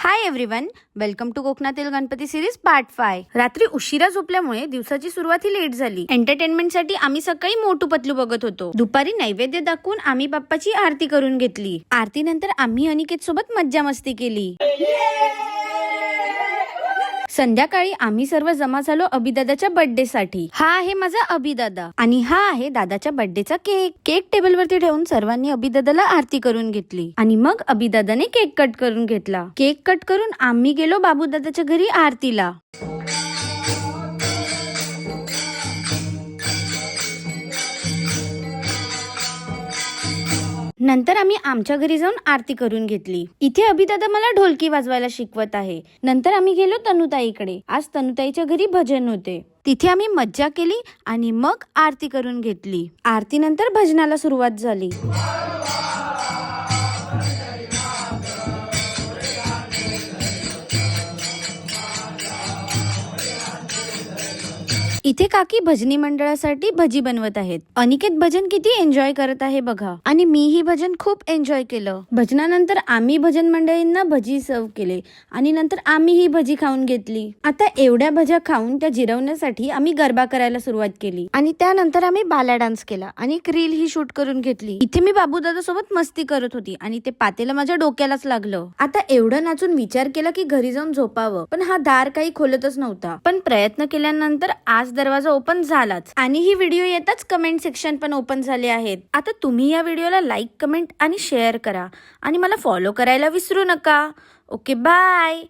Hi everyone, welcome to कोकणातील Ganpati series part 5. रात्री उशिरा झोपल्यामुळे दिवसाची सुरुवात ही लेट झाली. एंटरटेनमेंटसाठी आम्ही सकाळी मोटू पतलू बघत होतो. दुपारी नैवेद्य दाखवून आम्ही बाप्पाची आरती करून घेतली. आरतीनंतर आम्ही अनिकेत सोबत मज्जा मस्ती केली. संध्याकाळी आम्ही सर्व जमा झालो अभिदादाच्या बर्थडे साठी. हा आहे माझा अभिदादा आणि हा आहे दादाच्या बर्थडेचा केक. केक टेबल वरती ठेवून सर्वांनी अभिदादाला आरती करून घेतली आणि मग अभिदादाने केक कट करून घेतला. केक कट करून आम्ही गेलो बाबूदादाच्या घरी आरतीला. नंतर आम्ही आमच्या घरी जाऊन आरती करून घेतली. इथे अभिदादा मला ढोलकी वाजवायला शिकवत आहे. नंतर आम्ही गेलो तनुताईकडे. आज तनुताईच्या घरी भजन होते. तिथे आम्ही मज्जा केली आणि मग आरती करून घेतली. आरती नंतर भजनाला सुरुवात झाली. इथे काकी भजनी मंडळासाठी भजी बनवत आहेत. अनिकेत भजन किती एन्जॉय करत आहे बघा. आणि मी ही भजन खूप एन्जॉय केलं. भजनानंतर आम्ही भजन मंडळींना भजी सर्व केले आणि नंतर आम्ही ही भजी खाऊन घेतली. आता एवढ्या भज्या खाऊन त्या जिरवण्यासाठी आम्ही गरबा करायला सुरुवात केली आणि त्यानंतर आम्ही बाला डान्स केला आणि एक रील ही शूट करून घेतली. इथे मी बाबूदादा सोबत मस्ती करत होती आणि ते पातेलं माझ्या डोक्यालाच लागलं. आता एवढं नाचून विचार केला की घरी जाऊन झोपावं, पण हा दार काही खोलतच नव्हता. पण प्रयत्न केल्यानंतर आज दरवाजा ओपन झालाच आणि ही व्हिडिओ येताच कमेंट सेक्शन पण ओपन झाले आहेत. आता तुम्ही या व्हिडिओला लाईक, कमेंट आणि शेअर करा आणि मला फॉलो करायला विसरू नका. Okay, bye.